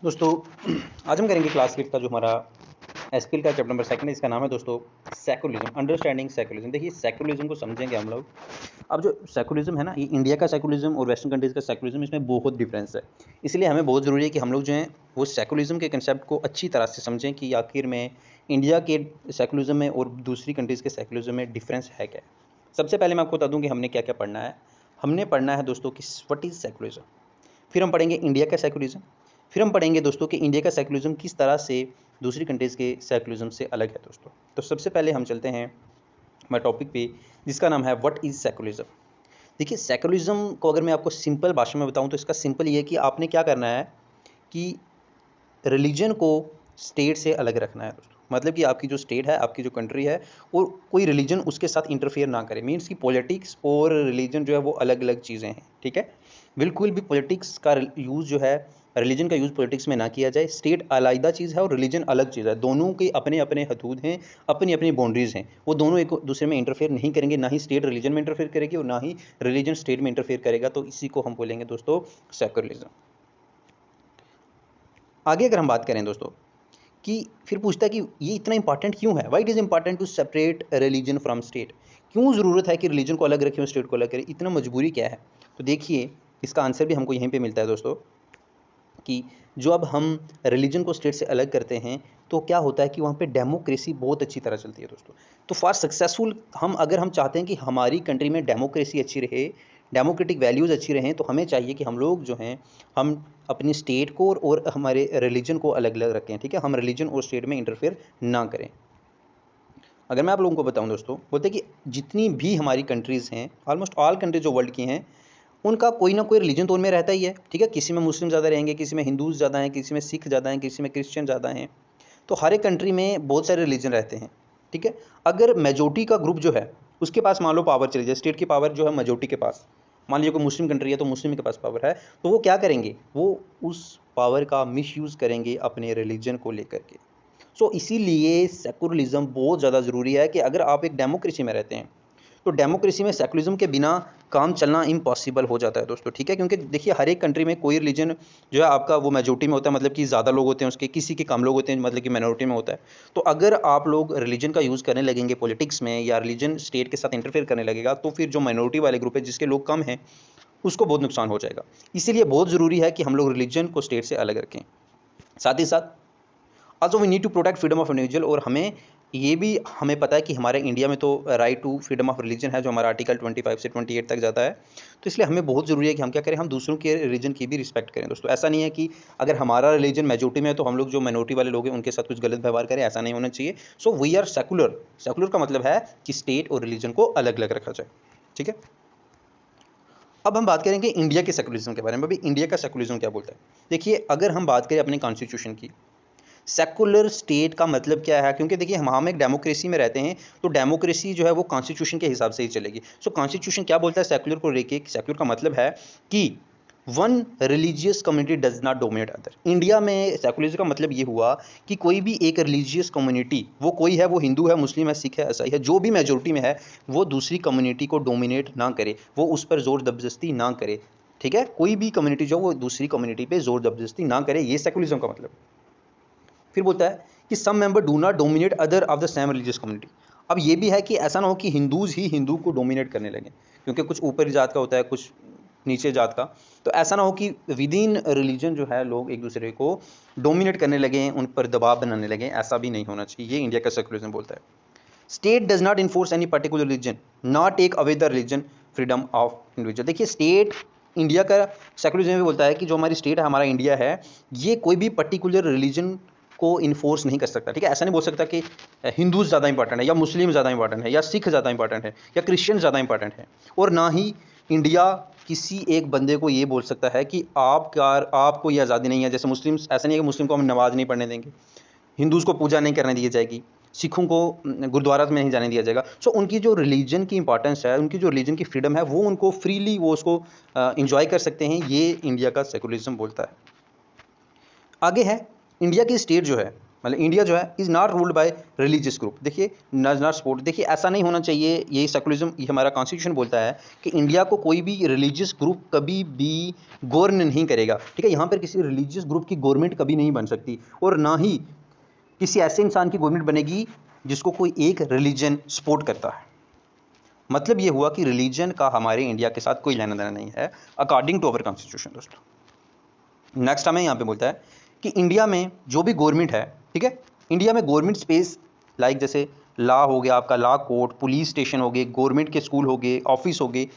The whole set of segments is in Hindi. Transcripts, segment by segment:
दोस्तों आज हम करेंगे क्लास 8 का जो हमारा एसपीएल का चैप्टर नंबर 2 है। इसका नाम है दोस्तों सेकुलरिज्म, अंडरस्टैंडिंग सेकुलरिज्म। देखिए सेकुलरिज्म को समझेंगे हम लोग। अब जो सेकुलरिज्म है ना, ये इंडिया का सेकुलरिज्म और वेस्टर्न कंट्रीज़ का सेकुलरिज्म, इसमें बहुत डिफरेंस है। इसलिए हमें बहुत ज़रूरी है कि हम लोग जो हैं वो सेकुलरिज्म के कंसेप्ट को अच्छी तरह से समझें कि आखिर में इंडिया के सेकुलरिज्म में और दूसरी कंट्रीज़ के सेकुलरिज्म में डिफरेंस है क्या। सबसे पहले मैं आपको बता दूँ कि हमने क्या क्या पढ़ना है। हमने पढ़ना है दोस्तों कि व्हाट इज़ सेकुलरिज्म, फिर हम पढ़ेंगे इंडिया का सेकुलरिज्म, फिर हम पढ़ेंगे दोस्तों कि इंडिया का सेकुलरिज्म किस तरह से दूसरी कंट्रीज़ के सेकुलरिज्म से अलग है दोस्तों। तो सबसे पहले हम चलते हैं हमारे टॉपिक पे, जिसका नाम है व्हाट इज़ सेकुलरिज्म। देखिए सेकुलरिज्म को अगर मैं आपको सिंपल भाषा में बताऊं तो इसका सिंपल ये है कि आपने क्या करना है कि रिलीजन को स्टेट से अलग रखना है दोस्तों। मतलब कि आपकी जो स्टेट है, आपकी जो कंट्री है, और कोई रिलीजन उसके साथ इंटरफेयर ना करे। मीन्स कि पॉलिटिक्स और रिलीजन जो है वो अलग अलग चीज़ें हैं, ठीक है। बिल्कुल भी पॉलिटिक्स का यूज़ जो है, रिलीजन का यूज़ पॉलिटिक्स में ना किया जाए। स्टेट अलग चीज़ है और रिलीजन अलग चीज़ है। दोनों के अपने अपने हदूद हैं, अपनी अपनी बाउंड्रीज़ हैं। वो दोनों एक दूसरे में इंटरफेयर नहीं करेंगे। ना ही स्टेट रिलीजन में इंटरफेयर करेगी और ना ही रिलीजन स्टेट में इंटरफेयर करेगा। तो इसी को हम बोलेंगे दोस्तों सेकुलरिज्म। आगे अगर हम बात करें दोस्तों कि फिर पूछता है कि ये इतना इंपॉर्टेंट क्यों है, why it is important to separate religion from state. क्यों ज़रूरत है कि रिलीजन को अलग रखें और स्टेट को अलग करें, इतना मजबूरी क्या है। तो देखिए इसका आंसर भी हमको यहीं पे मिलता है दोस्तों कि जो अब हम रिलीजन को स्टेट से अलग करते हैं तो क्या होता है कि वहाँ पे डेमोक्रेसी बहुत अच्छी तरह चलती है दोस्तों। तो फॉर सक्सेसफुल अगर हम चाहते हैं कि हमारी कंट्री में डेमोक्रेसी अच्छी रहे, डेमोक्रेटिक वैल्यूज़ अच्छी रहें, तो हमें चाहिए कि हम लोग जो हैं हम अपनी स्टेट को और हमारे रिलीजन को अलग अलग रखें, ठीक है। हम रिलीजन और स्टेट में इंटरफेयर ना करें। अगर मैं आप लोगों को बताऊं दोस्तों, बोलते हैं कि जितनी भी हमारी कंट्रीज़ हैं, ऑलमोस्ट ऑल कंट्रीज जो वर्ल्ड की हैं, उनका कोई ना कोई रिलीजन तो उनमें रहता ही है, ठीक है। किसी में मुस्लिम ज़्यादा रहेंगे, किसी में हिंदूज़ ज़्यादा हैं, किसी में सिख ज़्यादा हैं, किसी में क्रिश्चियन ज़्यादा हैं। तो हर एक कंट्री में बहुत सारे रिलीजन रहते हैं, ठीक है। अगर मेजोरिटी का ग्रुप जो है उसके पास मान लो पावर चली जाए, स्टेट की पावर जो है मेजोरिटी के पास, मान लीजिए कोई मुस्लिम कंट्री है तो मुस्लिम के पास पावर है, तो वो क्या करेंगे, वो उस पावर का मिसयूज़ करेंगे अपने रिलीजन को लेकर के। सो इसीलिए सेकुलरिज्म बहुत ज़्यादा ज़रूरी है कि अगर आप एक डेमोक्रेसी में रहते हैं तो डेमोक्रेसी में सेकुलरिज्म के बिना काम चलना इम्पॉसिबल हो जाता है दोस्तों, ठीक है। क्योंकि देखिए हर एक कंट्री में कोई रिलीजन जो है आपका वो मेजोरिटी में होता है, मतलब कि ज़्यादा लोग होते हैं उसके, किसी के कम लोग होते हैं, मतलब कि माइनॉरिटी में होता है। तो अगर आप लोग रिलीजन का यूज़ करने लगेंगे पॉलिटिक्स में, या रिलीजन स्टेट के साथ इंटरफेयर करने लगेगा, तो फिर जो माइनॉरिटी वाले ग्रुप है जिसके लोग कम हैं उसको बहुत नुकसान हो जाएगा। इसीलिए बहुत ज़रूरी है कि हम लोग रिलीजन को स्टेट से अलग रखें। साथ ही साथ also we need to protect freedom of individual. और हमें ये भी हमें पता है कि हमारे इंडिया में तो right to freedom of religion है, जो हमारा आर्टिकल 25 से 28 तक जाता है। तो इसलिए हमें बहुत ज़रूरी है कि हम क्या करें, हम दूसरों के रिलीजन की भी रिस्पेक्ट करें दोस्तों। ऐसा नहीं है कि अगर हमारा रिलीजन मेजोरिटी में है तो हम लोग जो माइनॉरिटी वाले लोग हैं उनके साथ कुछ गलत व्यवहार करें, ऐसा नहीं होना चाहिए। So we are secular. Secular का मतलब है कि स्टेट और रिलीजन को अलग अलग रखा जाए, ठीक है। अब हम बात करेंगे इंडिया के सेकुलरिज्म के बारे में। अभी इंडिया का सेकुलरिज्म क्या बोलता है। देखिए अगर हम बात करें अपने कॉन्स्टिट्यूशन की, सेकुलर स्टेट का मतलब क्या है, क्योंकि देखिए हम एक डेमोक्रेसी में रहते हैं, तो डेमोक्रेसी जो है वो कॉन्स्टिट्यूशन के हिसाब से ही चलेगी। सो कॉन्स्टिट्यूशन क्या बोलता है सेकुलर को लेके, सेकुलर का मतलब है कि one religious community does not dominate other. India में सेकुलरिज्म का मतलब ये हुआ कि कोई भी एक रिलीजियस कम्युनिटी, वो कोई है, वो हिंदू है, मुस्लिम है, सिख है, ईसाई है, जो भी मेजोरिटी में है, वो दूसरी कम्युनिटी को डोमिनेट ना करे, वो उस पर जोर जबरदस्ती ना करे, ठीक है। कोई भी कम्युनिटी जो वो दूसरी कम्युनिटी पे जोर जबरदस्ती ना करे, ये सेकुलरिज्म का मतलब। फिर बोलता है कि some member do not dominate other of the same religious community. अब ये भी है कि ऐसा ना हो कि हिंदूज ही हिंदू को डोमिनेट करने लगे, क्योंकि कुछ ऊपरी जात का होता है, कुछ नीचे जात का। तो ऐसा ना हो कि विद इन रिलीजन जो है लोग एक दूसरे को डोमिनेट करने लगे, उन पर दबाव बनाने लगे, ऐसा भी नहीं होना चाहिए। ये इंडिया का सेकुलरिज्म बोलता है। State does not enforce any particular religion, not take away the religion freedom of individual. देखिए स्टेट, इंडिया का सेकुलरिज्म भी बोलता है कि जो हमारी स्टेट है, हमारा इंडिया है, ये कोई भी पर्टिकुलर रिलीजन को इन्फोर्स नहीं कर सकता, ठीक है। ऐसा नहीं बोल सकता कि हिंदूज ज़्यादा इंपॉर्टेंट है, या मुस्लिम ज़्यादा इंपॉर्टेंट है, या सिख ज़्यादा इंपॉर्टेंट है, या क्रिश्चियन ज़्यादा इंपॉर्टेंट है। और ना ही इंडिया किसी एक बंदे को ये बोल सकता है कि आपको ये आज़ादी नहीं है। जैसे मुस्लिम, ऐसा नहीं है कि मुस्लिम को हम नमाज नहीं पढ़ने देंगे, हिंदूज़ को पूजा नहीं करने दी जाएगी, सिखों को गुरुद्वारा में नहीं जाने दिया जाएगा। सो उनकी जो रिलीजन की इंपॉर्टेंस है, उनकी जो रिलीजन की फ्रीडम है, वो उनको फ्रीली वो उसको इंजॉय कर सकते हैं। ये इंडिया का सेकुलरिज्म बोलता है। आगे है इंडिया की स्टेट जो है मतलब इंडिया जो है is not ruled by religious group. देखिए नॉट सपोर्ट, देखिए ऐसा नहीं होना चाहिए, यही सेकुलरिज्म, ये हमारा कॉन्स्टिट्यूशन बोलता है कि इंडिया को कोई भी रिलीजियस ग्रुप कभी भी गवर्न नहीं करेगा, ठीक है। यहाँ पर किसी रिलीजियस ग्रुप की गवर्नमेंट कभी नहीं बन सकती, और ना ही किसी ऐसे इंसान की गवर्नमेंट बनेगी जिसको कोई एक रिलीजन सपोर्ट करता है। मतलब ये हुआ कि रिलीजन का हमारे इंडिया के साथ कोई लेना देना नहीं है अकॉर्डिंग टू अवर कॉन्स्टिट्यूशन दोस्तों। नेक्स्ट हमें यहाँ पे बोलता है कि इंडिया में जो भी गवर्नमेंट है, ठीक है, इंडिया में गवर्नमेंट स्पेस लाइक जैसे लॉ हो गया, आपका लॉ कोर्ट, पुलिस स्टेशन हो गए, गवर्नमेंट के स्कूल हो गए, ऑफिस हो गए,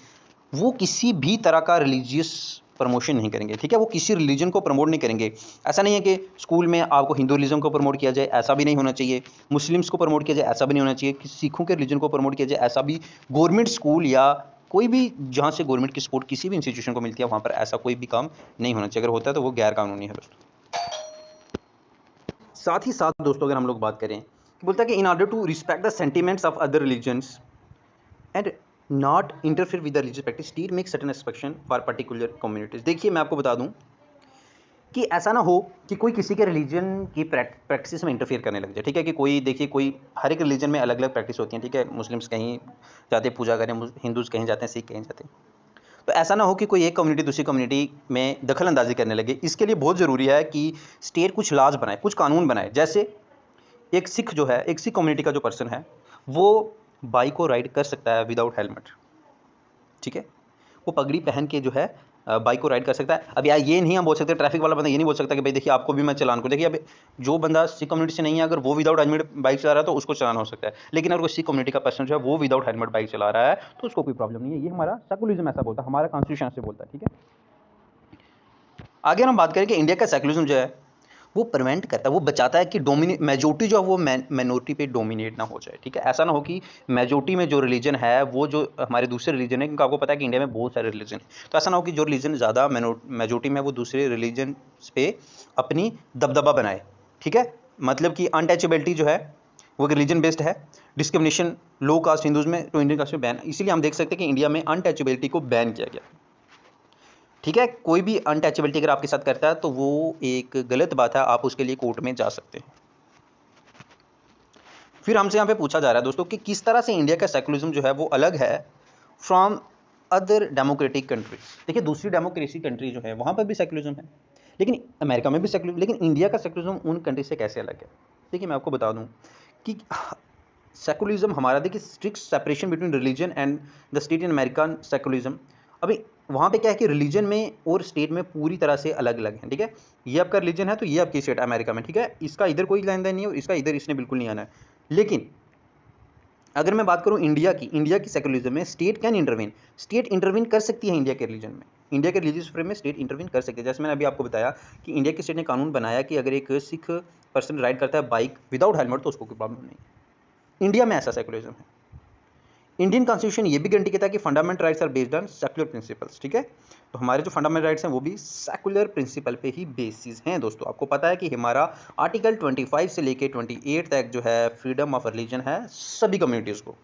वो किसी भी तरह का रिलीजियस प्रमोशन नहीं करेंगे, ठीक है। वो किसी रिलीजन को प्रमोट नहीं करेंगे। ऐसा नहीं है कि स्कूल में आपको हिंदुइज्म को प्रमोट किया जाए, ऐसा भी नहीं होना चाहिए। मुस्लिम्स को प्रमोट किया जाए, ऐसा भी नहीं होना चाहिए। कि सिखों के रिलीजन को प्रमोट किया जाए, ऐसा भी गवर्नमेंट स्कूल या कोई भी जहाँ से गवर्नमेंट की सपोर्ट किसी भी इंस्टीट्यूशन को मिलती है वहाँ पर ऐसा कोई भी काम नहीं होना चाहिए। अगर होता है तो वो गैर कानूनी है दोस्तों। साथ ही साथ दोस्तों अगर हम लोग बात करें कि बोलता है कि in order to respect the sentiments of other religions and not interfere with the religious practice, state make certain expectation for particular communities. देखिए मैं आपको बता दूं कि ऐसा ना हो कि कोई किसी के रिलीजन की प्रैक्टिस में इंटरफेयर करने लग जाए, ठीक है। कि कोई देखिए कोई हर एक रिलीजन में अलग अलग प्रैक्टिस होती हैं, ठीक है। मुस्लिम्स कहीं जाते पूजा करें, हिंदूज कहीं जाते हैं, सिख कहीं जाते हैं। तो ऐसा ना हो कि कोई एक कम्युनिटी दूसरी कम्युनिटी में दखल अंदाजी करने लगे। इसके लिए बहुत ज़रूरी है कि स्टेट कुछ लॉज बनाए, कुछ कानून बनाए। जैसे एक सिख जो है, एक सिख कम्युनिटी का जो पर्सन है वो बाइक को राइड कर सकता है विदाउट हेलमेट, ठीक है। वो पगड़ी पहन के जो है बाइक को राइड कर सकता है। अब यार ये नहीं हम बोल सकते, ट्रैफिक वाला बंदा ये नहीं बोल सकता कि भाई देखिए आपको भी मैं चलान को, देखिए अब जो बंदा सिख कम्युनिटी से नहीं है अगर वो विदाउट हेलमेट बाइक चला रहा है तो उसको चलान हो सकता है। लेकिन अगर कोई सिख कम्युनिटी का पर्सन जो है वो विदाउट हेलमेट बाइक चला रहा है तो उसको कोई प्रॉब्लम नहीं है। ये हमारा सेकुलरिज्म ऐसा बोलता है, हमारा कॉन्स्टिट्यूशन ऐसे बोलता है, ठीक है। आगे हम बात करें कि इंडिया का सेकुलरिज्म जो है वो प्रिवेंट करता है, वो बचाता है कि मेजोरिटी जो है वो माइनॉरिटी पे डोमिनेट ना हो जाए, ठीक है। ऐसा ना हो कि मेजोरिटी में जो रिलीजन है वो जो हमारे दूसरे रिलीजन है, क्योंकि आपको पता है कि इंडिया में बहुत सारे रिलीजन है, तो ऐसा ना हो कि जो रिलीजन ज़्यादा मेजोरिटी में है वो दूसरे रिलीजन पे अपनी दबदबा बनाए, ठीक है। मतलब कि अनटचेबिलिटी जो है वो रिलीजन बेस्ड है। डिस्क्रिमिनेशन लो कास्ट हिंदूज में तो इंडियन कास्ट में बैन, इसीलिए हम देख सकते हैं कि इंडिया में अनटचेबिलिटी को बैन किया गया, ठीक है। कोई भी अनटचेबिलिटी अगर आपके साथ करता है तो वो एक गलत बात है, आप उसके लिए कोर्ट में जा सकते हैं। फिर हमसे यहाँ पे पूछा जा रहा है दोस्तों कि किस तरह से इंडिया का सेकुलरिज्म जो है वो अलग है फ्रॉम अदर डेमोक्रेटिक कंट्रीज। देखिए दूसरी डेमोक्रेसी कंट्री जो है वहाँ पर भी सेकुलरिज्म है, लेकिन अमेरिका में भी सेकुलरिज्म, लेकिन इंडिया का सेकुलरिज्म उन कंट्री से कैसे अलग है। देखिए मैं आपको बता दूँ कि सेकुलरिज्म हमारा, देखिए strict separation between religion and the state in American secularism. अभी वहाँ पे क्या है कि रिलीजन में और स्टेट में पूरी तरह से अलग अलग है, ठीक है। ये आपका रिलीजन है तो ये आपकी स्टेट अमेरिका में, ठीक है, इसका इधर कोई लेन देन नहीं है और इसका इधर इसने बिल्कुल नहीं आना है। लेकिन अगर मैं बात करूँ इंडिया की सेकुलरिज्म में state can intervene, state intervene कर सकती है इंडिया के रिलीजन में, इंडिया के रिलीजियस फ्रेम में स्टेट इंटरवीन कर सकती है। जैसे मैंने अभी आपको बताया कि इंडिया की स्टेट ने कानून बनाया कि अगर एक सिख पर्सन राइड करता है बाइक विदाउट हेलमेट तो उसको कोई प्रॉब्लम नहीं है। इंडिया में ऐसा सेकुलरिज्म है। इंडियन कॉन्स्टिट्यूशन ये भी गारंटी कहता है कि fundamental rights are based on secular principles, ठीक है। तो हमारे जो फंडामेंटल राइट्स हैं वो भी सेकुलर प्रिंसिपल पे ही बेसिस हैं दोस्तों। आपको पता है कि हमारा आर्टिकल 25 से लेके 28 तक जो है फ्रीडम ऑफ रिलीजन है सभी कम्युनिटीज़ को।